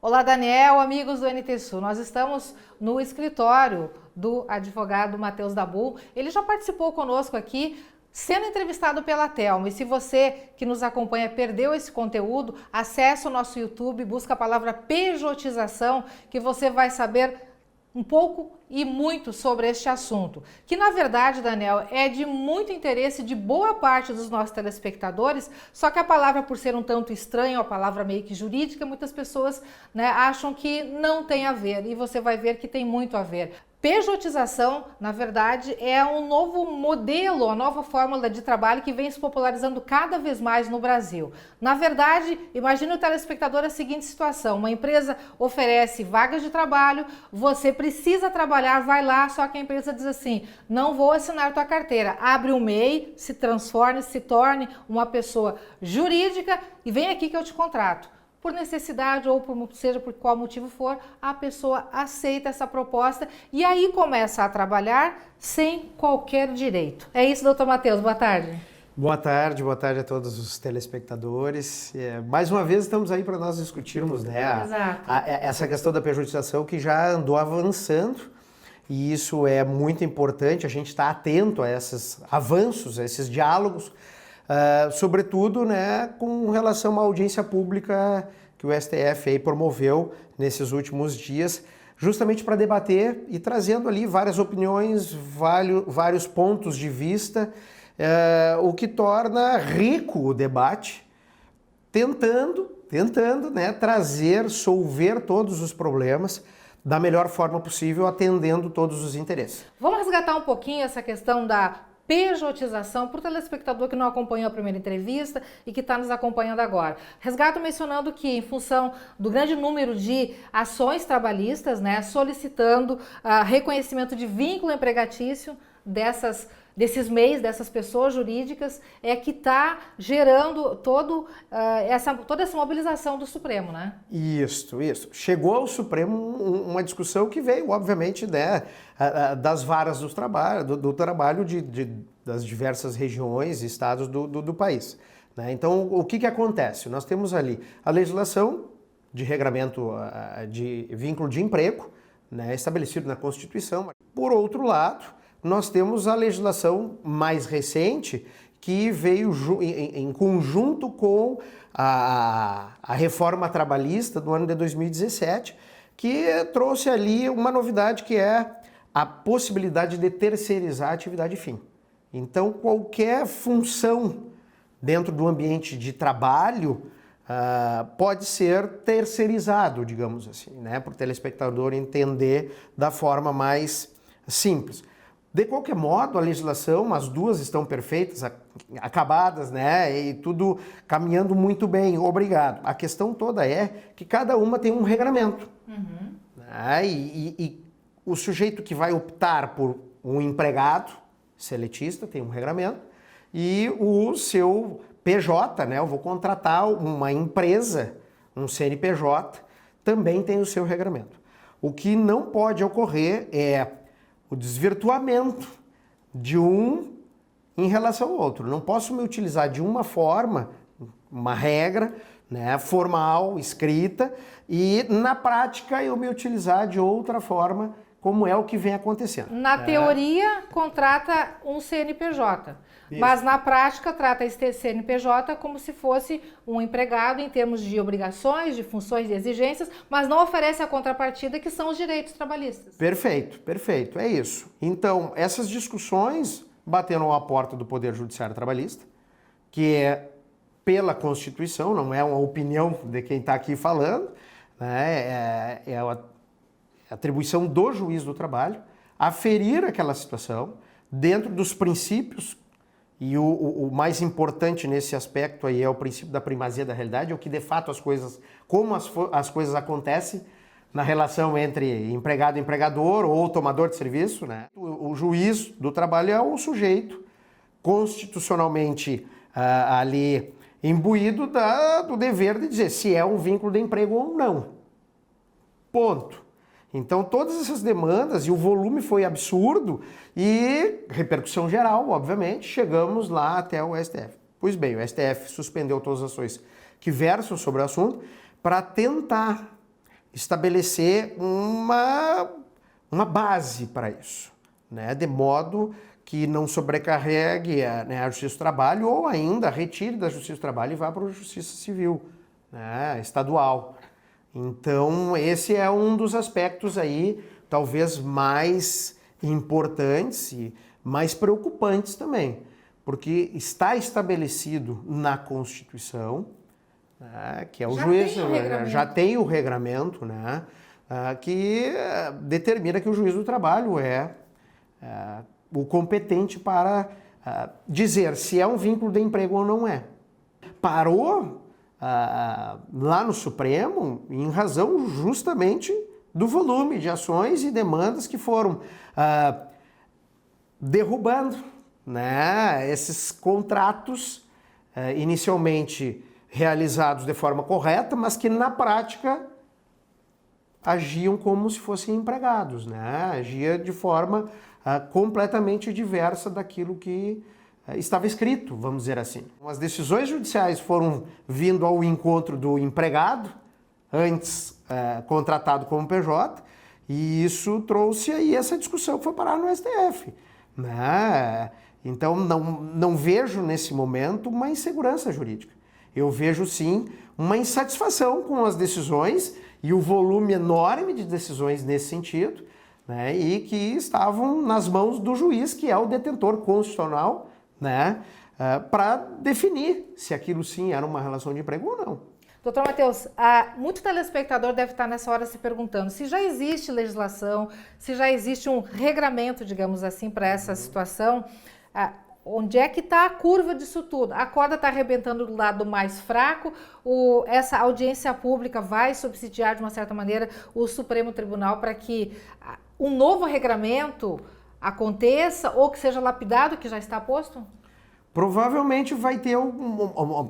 Olá, Daniel, amigos do NT Sul. Nós estamos no escritório do advogado Matheus Dabu. Ele já participou conosco aqui, sendo entrevistado pela Telma. E se você que nos acompanha perdeu esse conteúdo, acesse o nosso YouTube, busca a palavra pejotização, que você vai saber um pouco e muito sobre este assunto, que na verdade, Daniel, é de muito interesse de boa parte dos nossos telespectadores, só que a palavra, por ser um tanto estranha, a palavra meio que jurídica, muitas pessoas, acham que não tem a ver, e você vai ver que tem muito a ver. Pejotização, na verdade, é um novo modelo, a nova fórmula de trabalho que vem se popularizando cada vez mais no Brasil. Na verdade, imagine o telespectador a seguinte situação: uma empresa oferece vagas de trabalho, você precisa trabalhar, vai lá, só que a empresa diz assim: não vou assinar tua carteira. Abre um MEI, se torne uma pessoa jurídica e vem aqui que eu te contrato. Por necessidade ou seja por qual motivo for, a pessoa aceita essa proposta e aí começa a trabalhar sem qualquer direito. É isso, doutor Matheus, boa tarde. Boa tarde a todos os telespectadores. Mais uma vez estamos aí para nós discutirmos essa questão da pejotização que já andou avançando, e isso é muito importante, a gente está atento a esses avanços, a esses diálogos, sobretudo com relação à audiência pública que o STF aí promoveu nesses últimos dias, justamente para debater e trazendo ali várias opiniões, vários pontos de vista, o que torna rico o debate, tentando solver todos os problemas da melhor forma possível, atendendo todos os interesses. Vamos resgatar um pouquinho essa questão da pejotização para o telespectador que não acompanhou a primeira entrevista e que está nos acompanhando agora. Resgato mencionando que, em função do grande número de ações trabalhistas, solicitando reconhecimento de vínculo empregatício desses MEIs, dessas pessoas jurídicas, é que está gerando toda essa mobilização do Supremo, né? Isso. Chegou ao Supremo uma discussão que veio, obviamente, das varas do trabalho das diversas regiões e estados do país. Então, o que acontece? Nós temos ali a legislação de regramento de vínculo de emprego, estabelecido na Constituição. Por outro lado, nós temos a legislação mais recente que veio em conjunto com a reforma trabalhista do ano de 2017, que trouxe ali uma novidade que é a possibilidade de terceirizar a atividade fim. Então, qualquer função dentro do ambiente de trabalho pode ser terceirizado, digamos assim, para o telespectador entender da forma mais simples. De qualquer modo, a legislação, as duas estão perfeitas, acabadas, e tudo caminhando muito bem, obrigado. A questão toda é que cada uma tem um regramento. Uhum. E o sujeito que vai optar por um empregado seletista tem um regramento, e o seu PJ, eu vou contratar uma empresa, um CNPJ, também tem o seu regramento. O que não pode ocorrer é o desvirtuamento de um em relação ao outro. Não posso me utilizar de uma forma, uma regra, formal, escrita, e na prática eu me utilizar de outra forma, como é o que vem acontecendo. Na teoria, contrata um CNPJ, isso. Mas na prática trata esse CNPJ como se fosse um empregado em termos de obrigações, de funções, de exigências, mas não oferece a contrapartida que são os direitos trabalhistas. Perfeito, é isso. Então, essas discussões bateram à porta do Poder Judiciário Trabalhista, que é pela Constituição, não é uma opinião de quem está aqui falando, é a atribuição do juiz do trabalho aferir aquela situação dentro dos princípios, e o mais importante nesse aspecto aí é o princípio da primazia da realidade, é o que de fato como as coisas acontecem na relação entre empregado e empregador ou tomador de serviço. O juiz do trabalho é o sujeito constitucionalmente ali imbuído do dever de dizer se é um vínculo de emprego ou não. Ponto. Então, todas essas demandas, e o volume foi absurdo, e repercussão geral, obviamente, chegamos lá até o STF. Pois bem, o STF suspendeu todas as ações que versam sobre o assunto para tentar estabelecer uma base para isso, né? De modo que não sobrecarregue a Justiça do Trabalho ou ainda retire da Justiça do Trabalho e vá para a Justiça Civil, né? Estadual. Então, esse é um dos aspectos aí, talvez mais importantes e mais preocupantes também, porque está estabelecido na Constituição, né, que é o juiz, já tem o regramento, né, que determina que o juiz do trabalho é o competente para dizer se é um vínculo de emprego ou não é. Parou lá no Supremo em razão justamente do volume de ações e demandas que foram derrubando, né, esses contratos inicialmente realizados de forma correta, mas que na prática agiam como se fossem empregados, né? Agia de forma completamente diversa daquilo que estava escrito, vamos dizer assim. As decisões judiciais foram vindo ao encontro do empregado, antes contratado como PJ, e isso trouxe aí essa discussão que foi parar no STF, né? Então não vejo nesse momento uma insegurança jurídica. Eu vejo sim uma insatisfação com as decisões e o volume enorme de decisões nesse sentido, né? E que estavam nas mãos do juiz, que é o detentor constitucional, né? Para definir se aquilo sim era uma relação de emprego ou não. Doutor Matheus, muito telespectador deve estar nessa hora se perguntando se já existe legislação, se já existe um regramento, digamos assim, para essa situação. Onde é que está a curva disso tudo? A corda está arrebentando do lado mais fraco, essa audiência pública vai subsidiar de uma certa maneira o Supremo Tribunal para que um novo regramento aconteça ou que seja lapidado, que já está posto? Provavelmente vai ter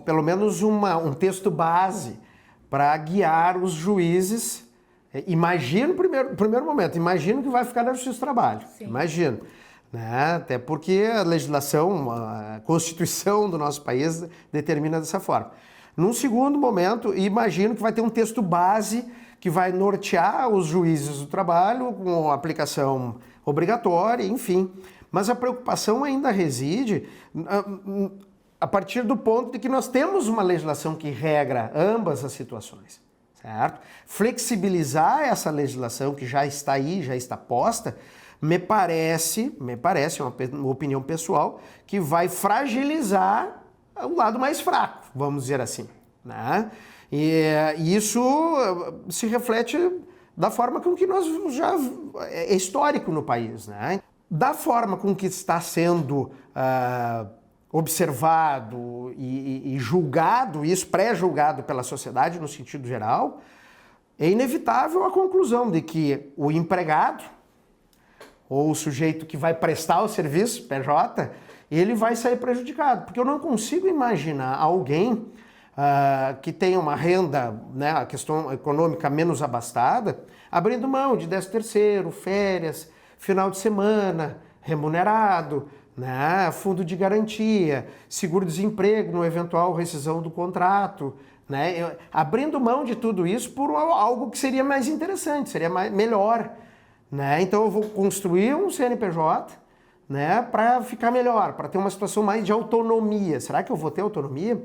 pelo menos um texto base para guiar os juízes. Imagino, primeiro momento, imagino que vai ficar na Justiça do Trabalho. Sim. Imagino. Né? Até porque a legislação, a Constituição do nosso país determina dessa forma. Num segundo momento, imagino que vai ter um texto base que vai nortear os juízes do trabalho com aplicação obrigatória, enfim. Mas a preocupação ainda reside a partir do ponto de que nós temos uma legislação que regra ambas as situações, certo? Flexibilizar essa legislação que já está aí, já está posta, me parece, é uma opinião pessoal, que vai fragilizar o lado mais fraco, vamos dizer assim, né? E isso se reflete da forma com que nós já é histórico no país, né? Da forma com que está sendo observado e julgado, isso pré-julgado pela sociedade no sentido geral, é inevitável a conclusão de que o empregado ou o sujeito que vai prestar o serviço, PJ, ele vai sair prejudicado. Porque eu não consigo imaginar alguém que tenha uma renda, né, a questão econômica menos abastada, abrindo mão de 13º, férias, final de semana, remunerado, né, fundo de garantia, seguro-desemprego no eventual rescisão do contrato, né, abrindo mão de tudo isso por algo que seria mais interessante, seria melhor. Né? Então eu vou construir um CNPJ, né, para ficar melhor, para ter uma situação mais de autonomia. Será que eu vou ter autonomia?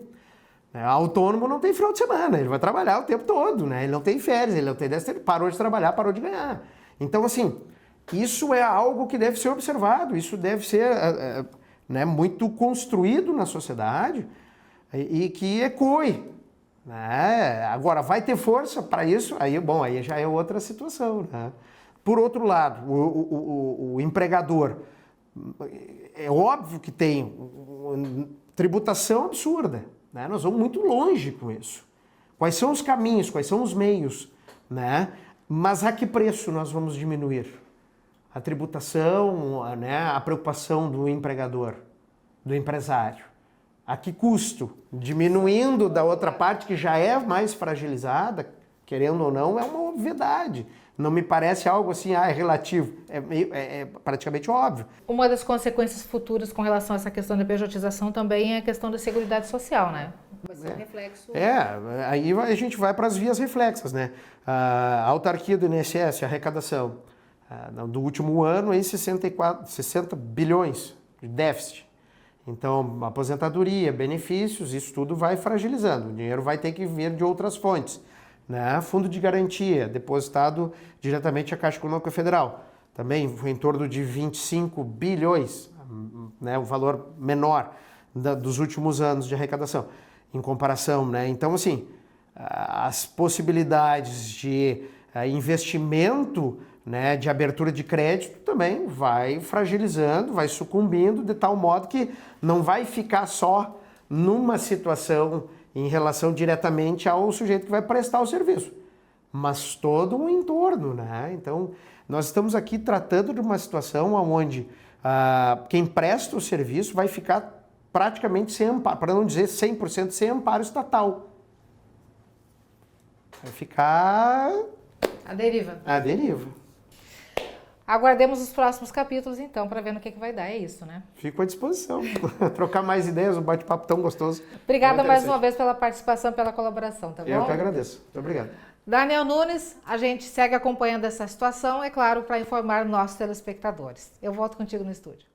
Autônomo não tem final de semana, ele vai trabalhar o tempo todo, né? Ele não tem férias, ele não tem ele parou de trabalhar, parou de ganhar. Então, assim, isso é algo que deve ser observado, isso deve ser né, muito construído na sociedade e que ecoe. Né? Agora, vai ter força para isso? Aí já é outra situação, né? Por outro lado, o empregador, é óbvio que tem tributação absurda, né? Nós vamos muito longe com isso. Quais são os caminhos, quais são os meios, né? Mas a que preço nós vamos diminuir? A tributação, né? A preocupação do empregador, do empresário. A que custo? Diminuindo da outra parte que já é mais fragilizada, querendo ou não, é uma obviedade. Não me parece algo assim, é relativo, é praticamente óbvio. Uma das consequências futuras com relação a essa questão da pejotização também é a questão da Seguridade Social, né? Vai ser um reflexo. Aí a gente vai para as vias reflexas, né? A autarquia do INSS, a arrecadação do último ano, aí 60 bilhões de déficit. Então, aposentadoria, benefícios, isso tudo vai fragilizando. O dinheiro vai ter que vir de outras fontes, né? Fundo de garantia, depositado diretamente à Caixa Econômica Federal. Também foi em torno de 25 bilhões, né? O valor menor dos últimos anos de arrecadação, em comparação, né? Então, assim, as possibilidades de investimento, né, de abertura de crédito também vai fragilizando, vai sucumbindo de tal modo que não vai ficar só numa situação em relação diretamente ao sujeito que vai prestar o serviço, mas todo um entorno, né? Então, nós estamos aqui tratando de uma situação onde quem presta o serviço vai ficar praticamente sem amparo, para não dizer 100% sem amparo estatal. Vai ficar... A deriva. A deriva. Aguardemos os próximos capítulos, então, para ver no que vai dar. É isso, né? Fico à disposição. Trocar mais ideias, um bate-papo tão gostoso. Obrigada mais uma vez pela participação, pela colaboração, tá bom? Eu que agradeço. Muito obrigado. Daniel Nunes, a gente segue acompanhando essa situação, é claro, para informar nossos telespectadores. Eu volto contigo no estúdio.